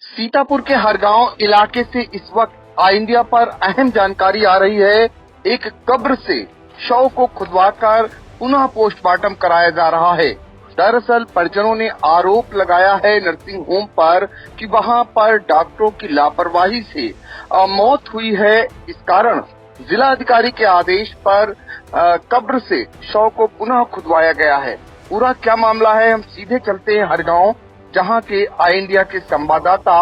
सीतापुर के हरगांव इलाके से इस वक्त आई इंडिया पर अहम जानकारी आ रही है। एक कब्र से शव को खुदवाकर पुनः पोस्टमार्टम कराया जा रहा है। दरअसल परिजनों ने आरोप लगाया है नर्सिंग होम पर कि वहां पर डॉक्टरों की लापरवाही से मौत हुई है। इस कारण जिला अधिकारी के आदेश पर कब्र से शव को पुनः खुदवाया गया है। पूरा क्या मामला है, हम सीधे चलते हैं हरगांव, जहां के आई इंडिया के संवाददाता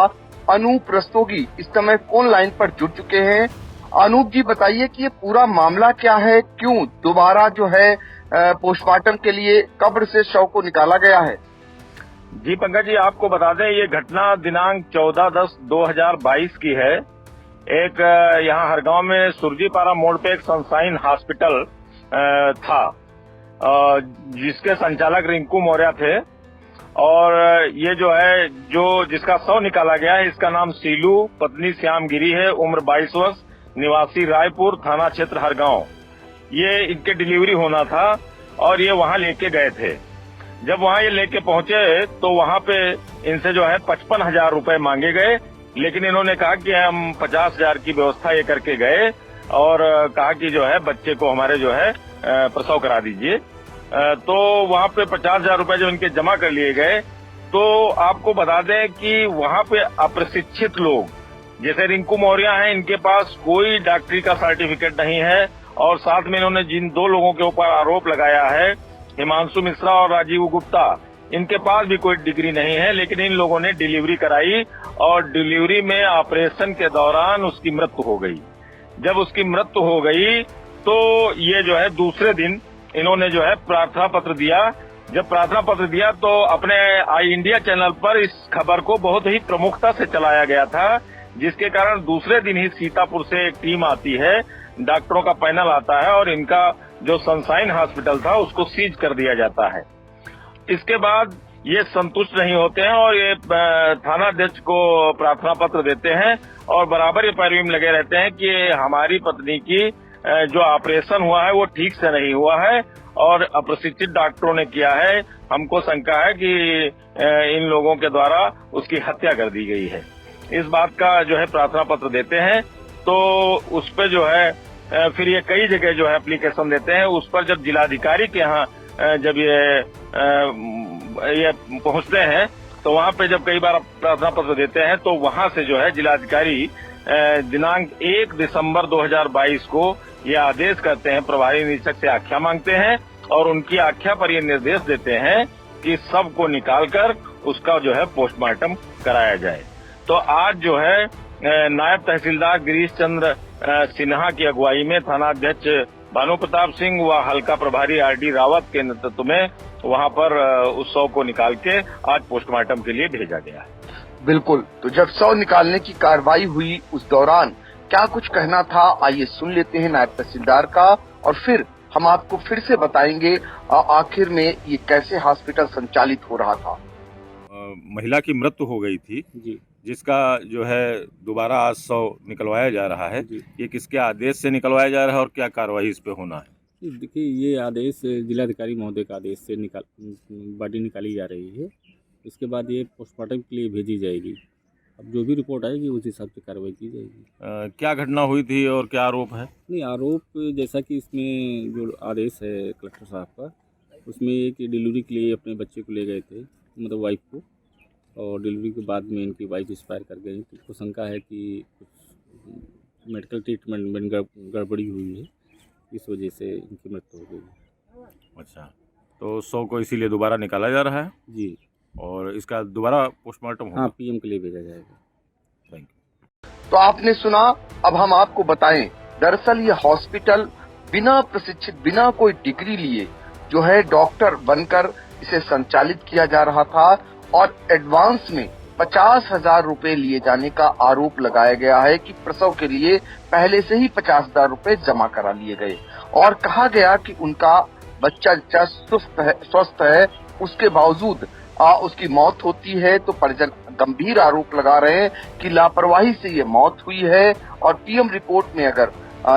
अनूप रस्तोगी इस समय फोन लाइन पर जुड़ चुके हैं। अनूप जी, बताइए कि ये पूरा मामला क्या है, क्यों दोबारा जो है पोस्टमार्टम के लिए कब्र से शव को निकाला गया है? जी पंकज जी, आपको बता दें ये घटना दिनांक 14/10/2022 की है। एक यहाँ हरगांव में सुरजीपारा मोड़ पे एक सनशाइन हॉस्पिटल था, जिसके संचालक रिंकू मौर्य थे। और ये जो है जिसका शव निकाला गया है, इसका नाम सीलू, पत्नी श्याम गिरी है, उम्र 22 वर्ष, निवासी रायपुर, थाना क्षेत्र हरगांव। ये इनके डिलीवरी होना था और ये वहां लेके गए थे। जब वहां ये लेके पहुंचे तो वहां पे इनसे जो है 55,000 रुपए मांगे गए, लेकिन इन्होंने कहा कि हम 50,000 की व्यवस्था ये करके गए और कहा कि जो है बच्चे को हमारे जो है प्रसव करा दीजिए। तो वहां पे 50,000 रुपए जो इनके जमा कर लिए गए। तो आपको बता दें कि वहां पे अप्रशिक्षित लोग जैसे रिंकू मौर्य हैं, इनके पास कोई डॉक्टरी का सर्टिफिकेट नहीं है। और साथ में इन्होंने जिन दो लोगों के ऊपर आरोप लगाया है, हिमांशु मिश्रा और राजीव गुप्ता, इनके पास भी कोई डिग्री नहीं है, लेकिन इन लोगों ने डिलीवरी कराई और डिलीवरी में ऑपरेशन के दौरान उसकी मृत्यु हो गई। जब उसकी मृत्यु हो गई तो ये जो है दूसरे दिन इन्होंने जो है प्रार्थना पत्र दिया। जब प्रार्थना पत्र दिया तो अपने आई इंडिया चैनल पर इस खबर को बहुत ही प्रमुखता से चलाया गया था, जिसके कारण दूसरे दिन ही सीतापुर से एक टीम आती है, डॉक्टरों का पैनल आता है और इनका जो सनशाइन हॉस्पिटल था उसको सीज कर दिया जाता है। इसके बाद ये संतुष्ट नहीं होते हैं और ये थाना अध्यक्ष को प्रार्थना पत्र देते हैं और बराबर ये पैरवी में लगे रहते हैं कि हमारी पत्नी की जो ऑपरेशन हुआ है वो ठीक से नहीं हुआ है और अप्रशिक्षित डॉक्टरों ने किया है। हमको शंका है कि इन लोगों के द्वारा उसकी हत्या कर दी गई है। इस बात का जो है प्रार्थना पत्र देते हैं। तो उस पर जो है फिर ये कई जगह जो है एप्लीकेशन देते हैं। उस पर जब जिलाधिकारी के यहाँ जब ये पहुंचते हैं तो वहां पे जब कई बार प्रार्थना पत्र देते हैं तो वहां से जो है जिलाधिकारी दिनांक 1 दिसंबर 2022 को ये आदेश करते हैं, प्रभारी निरीक्षक से आख्या मांगते हैं और उनकी आख्या पर ये निर्देश देते हैं कि सबको निकालकर उसका जो है पोस्टमार्टम कराया जाए। तो आज जो है नायब तहसीलदार गिरीश चंद्र सिन्हा की अगुवाई में थाना अध्यक्ष भानु प्रताप सिंह व हल्का प्रभारी आरडी रावत के नेतृत्व में वहां पर उस शव को निकाल के आज पोस्टमार्टम के लिए भेजा गया है। बिल्कुल, तो जब शव निकालने की कार्रवाई हुई उस दौरान क्या कुछ कहना था, आइए सुन लेते हैं नायब तहसीलदार का और फिर हम आपको फिर से बताएंगे आखिर में ये कैसे हॉस्पिटल संचालित हो रहा था। महिला की मृत्यु हो गई थी जी, जिसका जो है दोबारा आज शव निकलवाया जा रहा है। ये किसके आदेश से निकलवाया जा रहा है और क्या कार्रवाई इस पे होना है? देखिए, ये आदेश जिलाधिकारी महोदय का आदेश से बॉडी निकाली जा रही है। इसके बाद ये पोस्टमार्टम के लिए भेजी जाएगी। अब जो भी रिपोर्ट आएगी उस हिसाब से कार्रवाई की जाएगी। क्या घटना हुई थी और क्या आरोप है? नहीं, आरोप जैसा कि इसमें जो आदेश है कलेक्टर साहब का, उसमें एक डिलीवरी के लिए अपने बच्चे को ले गए थे, मतलब वाइफ को, और डिलीवरी के बाद में इनकी वाइफ एक्सपायर कर गई। तो उसको शंका है कि कुछ मेडिकल ट्रीटमेंट में गड़बड़ी हुई है, इस वजह से इनकी मृत्यु हो गई। अच्छा, तो शव को इसीलिए दोबारा निकाला जा रहा है जी, और इसका दोबारा पोस्टमार्टम होगा? हाँ, पीएम के लिए भेजा जाएगा। Thank you. तो आपने सुना, अब हम आपको बताएं, दरअसल ये हॉस्पिटल बिना प्रशिक्षित, बिना कोई डिग्री लिए जो है डॉक्टर बनकर इसे संचालित किया जा रहा था और एडवांस में 50,000 रुपए लिए जाने का आरोप लगाया गया है कि प्रसव के लिए पहले से ही 50,000 रुपए जमा करा लिए गए और कहा गया कि उनका बच्चा स्वस्थ है, उसके बावजूद उसकी मौत होती है। तो परिजन गंभीर आरोप लगा रहे हैं कि लापरवाही से ये मौत हुई है और पीएम रिपोर्ट में अगर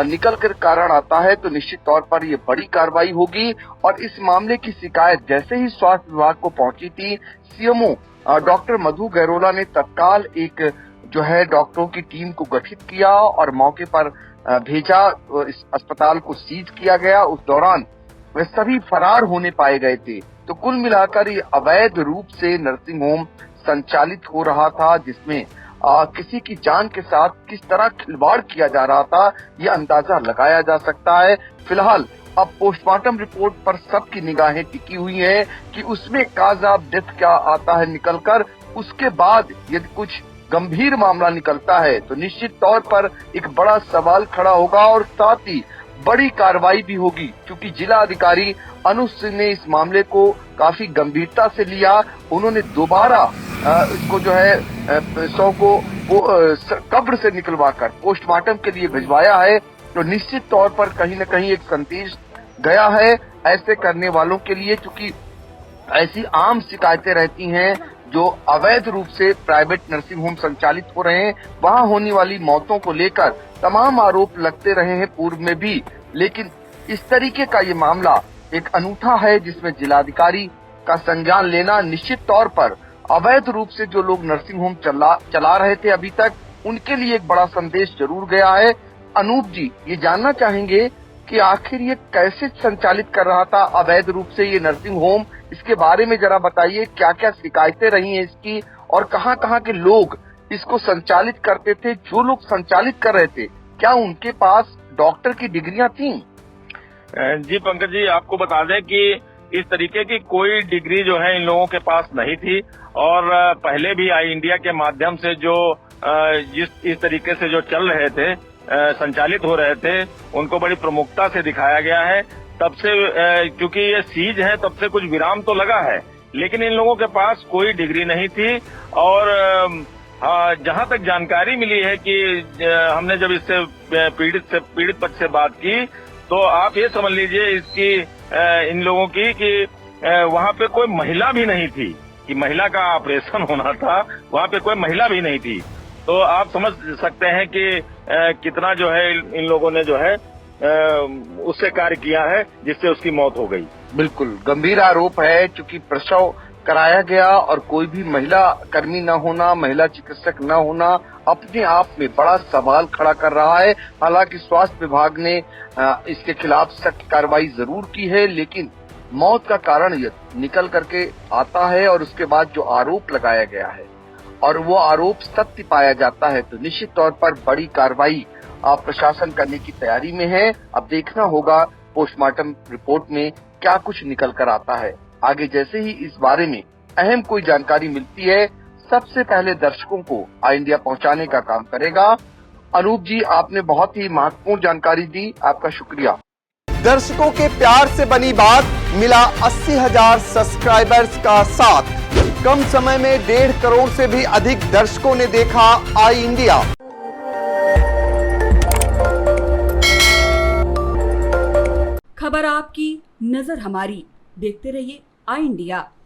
निकल कर कारण आता है तो निश्चित तौर पर ये बड़ी कार्रवाई होगी। और इस मामले की शिकायत जैसे ही स्वास्थ्य विभाग को पहुंची थी, सीएमओ डॉक्टर मधु गहरोला ने तत्काल एक जो है डॉक्टरों की टीम को गठित किया और मौके पर भेजा। इस अस्पताल को सीज किया गया। उस दौरान वे सभी फरार होने पाए गए थे। तो कुल मिलाकर ये अवैध रूप से नर्सिंग होम संचालित हो रहा था, जिसमें किसी की जान के साथ किस तरह खिलवाड़ किया जा रहा था, ये अंदाजा लगाया जा सकता है। फिलहाल अब पोस्टमार्टम रिपोर्ट पर सबकी निगाहें टिकी हुई हैं कि उसमें काज ऑफ डेथ क्या आता है निकलकर। उसके बाद यदि कुछ गंभीर मामला निकलता है तो निश्चित तौर पर एक बड़ा सवाल खड़ा होगा और साथ ही बड़ी कार्रवाई भी होगी, क्योंकि जिला अधिकारी अनुज सिंह ने इस मामले को काफी गंभीरता से लिया। उन्होंने दोबारा इसको जो है शव को कब्र से निकलवाकर पोस्टमार्टम के लिए भिजवाया है। तो निश्चित तौर पर कहीं न कहीं एक संदेश गया है ऐसे करने वालों के लिए, क्योंकि ऐसी आम शिकायतें रहती हैं जो अवैध रूप से प्राइवेट नर्सिंग होम संचालित हो रहे हैं। वहां होने वाली मौतों को लेकर तमाम आरोप लगते रहे हैं पूर्व में भी, लेकिन इस तरीके का ये मामला एक अनूठा है जिसमें जिलाधिकारी का संज्ञान लेना निश्चित तौर पर अवैध रूप से जो लोग नर्सिंग होम चला रहे थे अभी तक, उनके लिए एक बड़ा संदेश जरूर गया है। अनूप जी, ये जानना चाहेंगे कि आखिर ये कैसे संचालित कर रहा था अवैध रूप से ये नर्सिंग होम, इसके बारे में जरा बताइए। क्या क्या शिकायतें रही हैं इसकी और कहां कहां के लोग इसको संचालित करते थे? जो लोग संचालित कर रहे थे, क्या उनके पास डॉक्टर की डिग्रियां थी? जी पंकज जी, आपको बता दें कि इस तरीके की कोई डिग्री जो है इन लोगों के पास नहीं थी। और पहले भी आई इंडिया के माध्यम से जो इस तरीके से जो चल रहे थे, संचालित हो रहे थे, उनको बड़ी प्रमुखता से दिखाया गया है। तब से क्योंकि ये सीज है, तब से कुछ विराम तो लगा है, लेकिन इन लोगों के पास कोई डिग्री नहीं थी। और जहां तक जानकारी मिली है कि हमने जब इससे पीड़ित पक्ष से बात की, तो आप ये समझ लीजिए इसकी इन लोगों की कि वहां पे कोई महिला भी नहीं थी, कि महिला का ऑपरेशन होना था, वहां पे कोई महिला भी नहीं थी। तो आप समझ सकते हैं कि कितना जो है इन लोगों ने जो है उससे कार्य किया है जिससे उसकी मौत हो गई। बिल्कुल गंभीर आरोप है, क्योंकि प्रसव कराया गया और कोई भी महिला कर्मी न होना, महिला चिकित्सक न होना अपने आप में बड़ा सवाल खड़ा कर रहा है। हालांकि स्वास्थ्य विभाग ने इसके खिलाफ सख्त कार्रवाई जरूर की है, लेकिन मौत का कारण निकल करके आता है और उसके बाद जो आरोप लगाया गया है और वो आरोप सत्य पाया जाता है तो निश्चित तौर पर बड़ी कार्रवाई प्रशासन करने की तैयारी में है। अब देखना होगा पोस्टमार्टम रिपोर्ट में क्या कुछ निकल कर आता है। आगे जैसे ही इस बारे में अहम कोई जानकारी मिलती है, सबसे पहले दर्शकों को आई इंडिया पहुंचाने का काम करेगा। अनूप जी, आपने बहुत ही महत्वपूर्ण जानकारी दी, आपका शुक्रिया। दर्शकों के प्यार से बनी बात, मिला 80,000 सब्सक्राइबर्स का साथ। कम समय में 1.5 करोड़ से भी अधिक दर्शकों ने देखा आई इंडिया। खबर आपकी, नजर हमारी। देखते रहिए आई इंडिया।